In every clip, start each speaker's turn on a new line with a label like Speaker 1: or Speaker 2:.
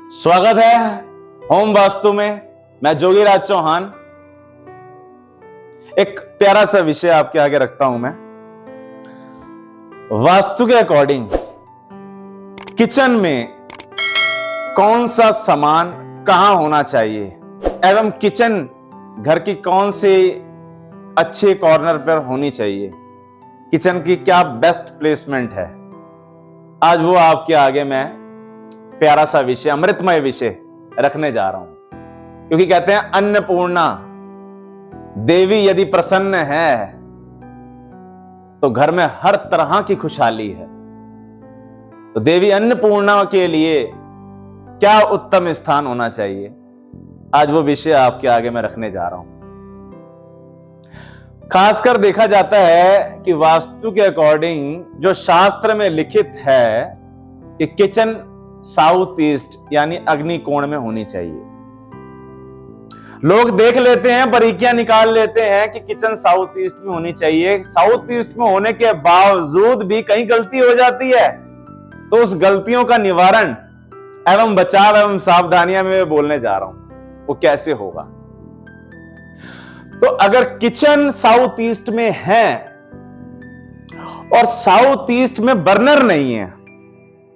Speaker 1: स्वागत है होम वास्तु में। मैं जोगीराज चौहान एक प्यारा सा विषय आपके आगे रखता हूं। मैं वास्तु के अकॉर्डिंग किचन में कौन सा सामान कहां होना चाहिए एवं किचन घर की कौन से अच्छे कॉर्नर पर होनी चाहिए, किचन की क्या बेस्ट प्लेसमेंट है, आज वो आपके आगे मैं प्यारा सा विषय, अमृतमय विषय रखने जा रहा हूं। क्योंकि कहते हैं अन्नपूर्णा देवी यदि प्रसन्न है तो घर में हर तरह की खुशहाली है। तो देवी अन्नपूर्णा के लिए क्या उत्तम स्थान होना चाहिए, आज वो विषय आपके आगे मैं रखने जा रहा हूं। खासकर देखा जाता है कि वास्तु के अकॉर्डिंग जो शास्त्र में लिखित है कि किचन साउथ ईस्ट यानी अग्नि कोण में होनी चाहिए। लोग देख लेते हैं, बारीकियां निकाल लेते हैं कि किचन साउथ ईस्ट में होनी चाहिए। साउथ ईस्ट में होने के बावजूद भी कहीं गलती हो जाती है, तो उस गलतियों का निवारण एवं बचाव एवं सावधानियां मैं बोलने जा रहा हूं, वो कैसे होगा। तो अगर किचन साउथ ईस्ट में है और साउथ ईस्ट में बर्नर नहीं है,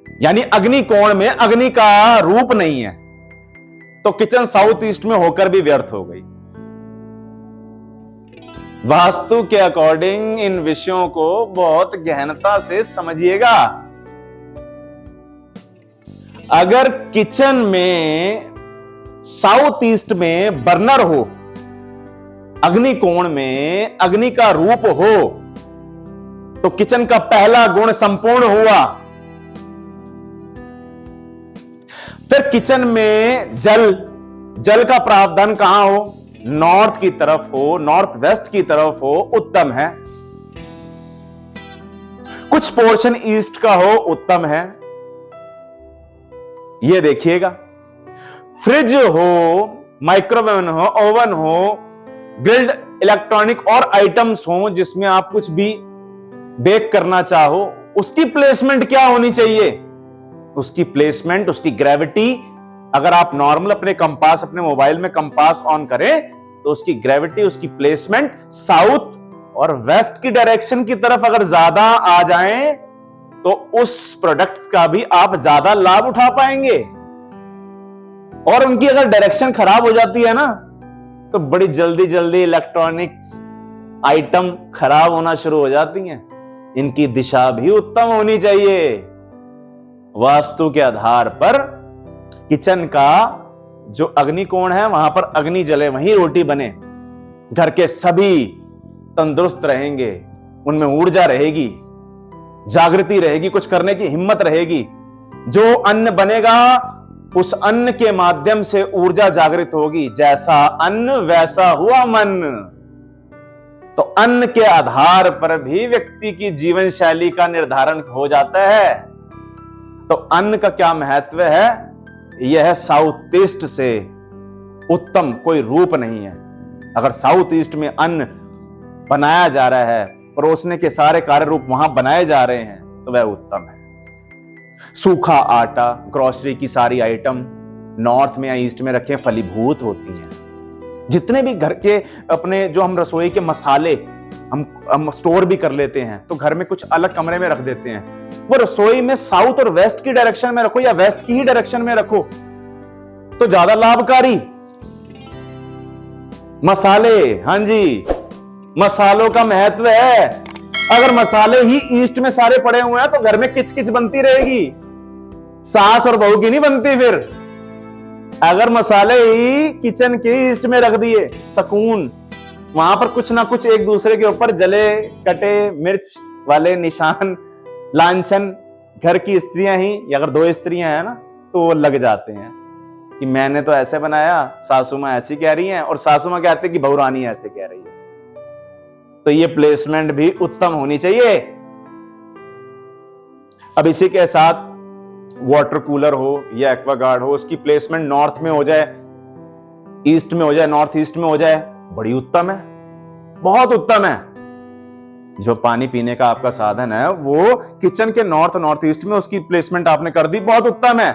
Speaker 1: यानी अग्नि कोण में अग्नि का रूप नहीं है, तो किचन साउथ ईस्ट में होकर भी व्यर्थ हो गई। वास्तु के अकॉर्डिंग इन विषयों को बहुत गहनता से समझिएगा। अगर किचन में साउथ ईस्ट में बर्नर हो, अग्नि कोण में अग्नि का रूप हो, तो किचन का पहला गुण संपूर्ण हुआ। फिर किचन में जल का प्रावधान कहां हो, नॉर्थ की तरफ हो, नॉर्थ वेस्ट की तरफ हो, उत्तम है। कुछ पोर्शन ईस्ट का हो, उत्तम है। यह देखिएगा, फ्रिज हो, माइक्रोवेव हो, ओवन हो, ग्रिल्ड इलेक्ट्रॉनिक और आइटम्स हो जिसमें आप कुछ भी बेक करना चाहो, उसकी प्लेसमेंट क्या होनी चाहिए, उसकी प्लेसमेंट, उसकी ग्रेविटी। अगर आप नॉर्मल अपने कंपास, अपने मोबाइल में कंपास ऑन करें तो उसकी ग्रेविटी, उसकी प्लेसमेंट साउथ और वेस्ट की डायरेक्शन की तरफ अगर ज्यादा आ जाएं तो उस प्रोडक्ट का भी आप ज्यादा लाभ उठा पाएंगे। और उनकी अगर डायरेक्शन खराब हो जाती है ना, तो बड़ी जल्दी जल्दी इलेक्ट्रॉनिक्स आइटम खराब होना शुरू हो जाती हैं। इनकी दिशा भी उत्तम होनी चाहिए। वास्तु के आधार पर किचन का जो अग्नि कोण है वहां पर अग्नि जले, वहीं रोटी बने, घर के सभी तंदुरुस्त रहेंगे, उनमें ऊर्जा रहेगी, जागृति रहेगी, कुछ करने की हिम्मत रहेगी। जो अन्न बनेगा उस अन्न के माध्यम से ऊर्जा जागृत होगी। जैसा अन्न वैसा हुआ मन। तो अन्न के आधार पर भी व्यक्ति की जीवन शैली का निर्धारण हो जाता है। तो अन्न का क्या महत्व है, यह साउथ ईस्ट से उत्तम कोई रूप नहीं है। अगर साउथ ईस्ट में अन्न बनाया जा रहा है, परोसने के सारे कार्य रूप वहां बनाए जा रहे हैं, तो वह उत्तम है। सूखा आटा, ग्रोसरी की सारी आइटम नॉर्थ में या ईस्ट में रखें, फलीभूत होती हैं। जितने भी घर के अपने जो हम रसोई के मसाले हम स्टोर भी कर लेते हैं, तो घर में कुछ अलग कमरे में रख देते हैं। वो रसोई में साउथ और वेस्ट की डायरेक्शन में रखो या वेस्ट की ही डायरेक्शन में रखो तो ज्यादा लाभकारी। मसाले, हां जी, मसालों का महत्व है। अगर मसाले ही ईस्ट में सारे पड़े हुए हैं तो घर में किचकिच बनती रहेगी, सास और बहू की नहीं बनती। फिर अगर मसाले ही किचन के ईस्ट में रख दिए, सकून, वहां पर कुछ ना कुछ एक दूसरे के ऊपर जले कटे मिर्च वाले निशान, लांछन घर की स्त्रियां ही, या अगर दो स्त्रियां हैं ना, तो वो लग जाते हैं कि मैंने तो ऐसे बनाया, सासू मां ऐसी कह रही हैं, और सासू मां कहते हैं कि बहुरानी ऐसे कह रही है। तो ये प्लेसमेंट भी उत्तम होनी चाहिए। अब इसी के साथ वाटर कूलर हो या एक्वागार्ड हो, उसकी प्लेसमेंट नॉर्थ में हो जाए, ईस्ट में हो जाए, नॉर्थ ईस्ट में हो जाए, बड़ी उत्तम है, बहुत उत्तम है। जो पानी पीने का आपका साधन है वो किचन के नॉर्थ ईस्ट में उसकी प्लेसमेंट आपने कर दी, बहुत उत्तम है।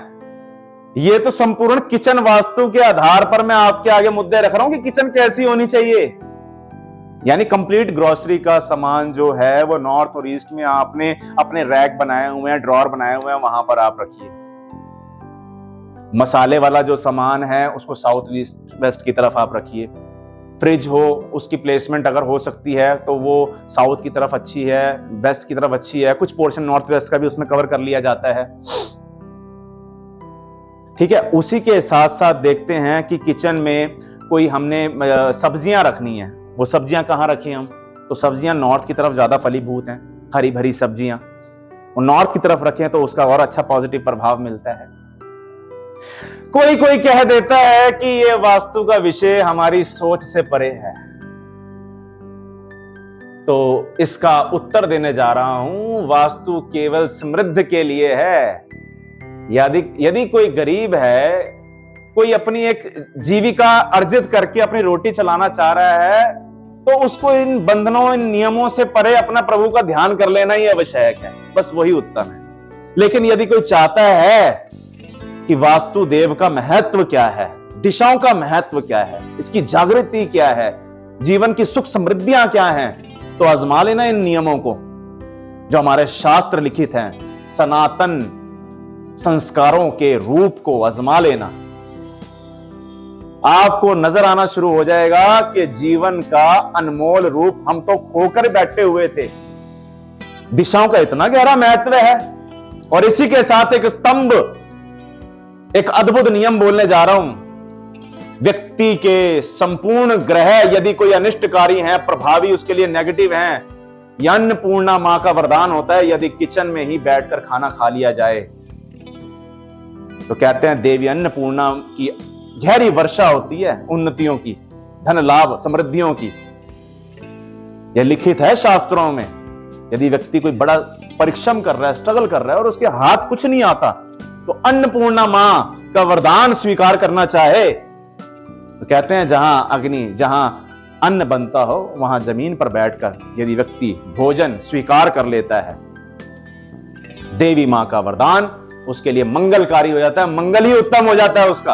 Speaker 1: ये तो संपूर्ण किचन वास्तु के आधार पर मैं आपके आगे मुद्दे रख रहा हूं कि किचन कैसी होनी चाहिए। यानी कंप्लीट ग्रोसरी का सामान जो है वो नॉर्थ और ईस्ट में आपने अपने रैक बनाए हुए हैं, ड्रॉर बनाए हुए हैं, वहां पर आप रखिए। मसाले वाला जो सामान है उसको साउथ वेस्ट की तरफ आप रखिए। फ्रिज हो, उसकी प्लेसमेंट अगर हो सकती है तो वो साउथ की तरफ अच्छी है, वेस्ट की तरफ अच्छी है, कुछ पोर्शन नॉर्थ वेस्ट का भी उसमें कवर कर लिया जाता है। ठीक है, उसी के साथ साथ देखते हैं कि किचन में कोई हमने सब्जियां रखनी है, वो सब्जियां कहां रखी हम? तो सब्जियां नॉर्थ की तरफ ज्यादा फलीभूत हैं, हरी भरी सब्जियां, और नॉर्थ की तरफ रखें तो उसका और अच्छा पॉजिटिव प्रभाव मिलता है। कोई कोई कह देता है कि यह वास्तु का विषय हमारी सोच से परे है, तो इसका उत्तर देने जा रहा हूं, वास्तु केवल समृद्ध के लिए है। यदि कोई गरीब है, कोई अपनी एक जीविका अर्जित करके अपनी रोटी चलाना चाह रहा है, तो उसको इन बंधनों, इन नियमों से परे अपना प्रभु का ध्यान कर लेना ही आवश्यक है। बस वही उत्तम है। लेकिन यदि कोई चाहता है कि वास्तु देव का महत्व क्या है, दिशाओं का महत्व क्या है, इसकी जागृति क्या है, जीवन की सुख समृद्धियां क्या हैं, तो आजमा लेना इन नियमों को जो हमारे शास्त्र लिखित हैं। सनातन संस्कारों के रूप को आजमा लेना, आपको नजर आना शुरू हो जाएगा कि जीवन का अनमोल रूप हम तो खोकर बैठे हुए थे। दिशाओं का इतना गहरा महत्व है। और इसी के साथ एक स्तंभ, एक अद्भुत नियम बोलने जा रहा हूं। व्यक्ति के संपूर्ण ग्रह यदि कोई अनिष्टकारी है, प्रभावी उसके लिए नेगेटिव हैं, यह अन्नपूर्णा मां का वरदान होता है यदि किचन में ही बैठकर खाना खा लिया जाए। तो कहते हैं देवी अन्नपूर्णा की गहरी वर्षा होती है, उन्नतियों की, धन लाभ, समृद्धियों की। यह लिखित है शास्त्रों में। यदि व्यक्ति कोई बड़ा परिश्रम कर रहा है, स्ट्रगल कर रहा है और उसके हाथ कुछ नहीं आता, तो अन्नपूर्णा मां का वरदान स्वीकार करना चाहे तो कहते हैं जहां अग्नि, जहां अन्न बनता हो, वहां जमीन पर बैठकर यदि व्यक्ति भोजन स्वीकार कर लेता है, देवी मां का वरदान उसके लिए मंगलकारी हो जाता है। मंगल ही उत्तम हो जाता है उसका।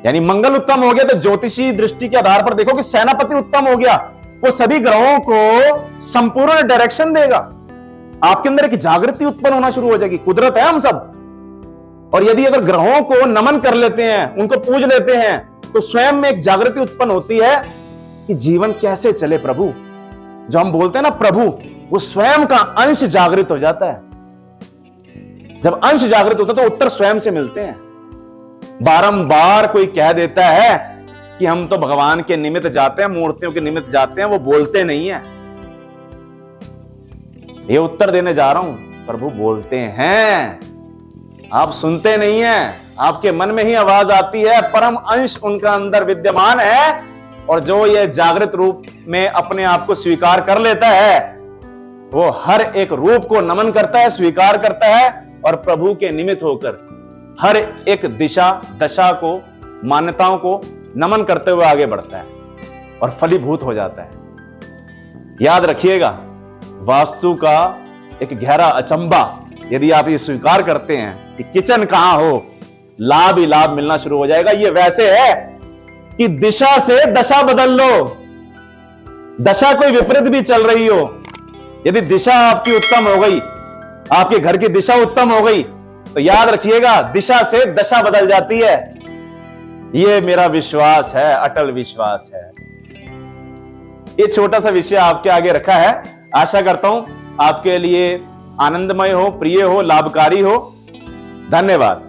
Speaker 1: यानी मंगल उत्तम हो गया तो ज्योतिषी दृष्टि के आधार पर देखो कि सेनापति उत्तम हो गया, वो सभी ग्रहों को संपूर्ण डायरेक्शन देगा। आपके अंदर एक जागृति उत्पन्न होना शुरू हो जाएगी। कुदरत है हम सब। और यदि अगर ग्रहों को नमन कर लेते हैं, उनको पूज लेते हैं, तो स्वयं में एक जागृति उत्पन्न होती है कि जीवन कैसे चले प्रभु। जो हम बोलते हैं ना प्रभु, वो स्वयं का अंश जागृत हो जाता है। जब अंश जागृत होता है तो उत्तर स्वयं से मिलते हैं। बारंबार कोई कह देता है कि हम तो भगवान के निमित्त जाते हैं, मूर्तियों के निमित्त जाते हैं, वो बोलते नहीं है। ये उत्तर देने जा रहा हूं, प्रभु बोलते हैं, आप सुनते नहीं हैं। आपके मन में ही आवाज आती है, परम अंश उनका अंदर विद्यमान है, और जो ये जागृत रूप में अपने आप को स्वीकार कर लेता है, वो हर एक रूप को नमन करता है, स्वीकार करता है, और प्रभु के निमित्त होकर हर एक दिशा दशा को, मान्यताओं को नमन करते हुए आगे बढ़ता है और फलीभूत हो जाता है। याद रखिएगा, वास्तु का एक गहरा अचंबा यदि आप ये स्वीकार करते हैं कि किचन कहां हो, लाभ ही लाभ मिलना शुरू हो जाएगा। ये वैसे है कि दिशा से दशा बदल लो। दशा कोई विपरीत भी चल रही हो, यदि दिशा आपकी उत्तम हो गई, आपके घर की दिशा उत्तम हो गई, तो याद रखिएगा दिशा से दशा बदल जाती है। यह मेरा विश्वास है, अटल विश्वास है। ये छोटा सा विषय आपके आगे रखा है। आशा करता हूं आपके लिए आनंदमय हो, प्रिय हो, लाभकारी हो। धन्यवाद।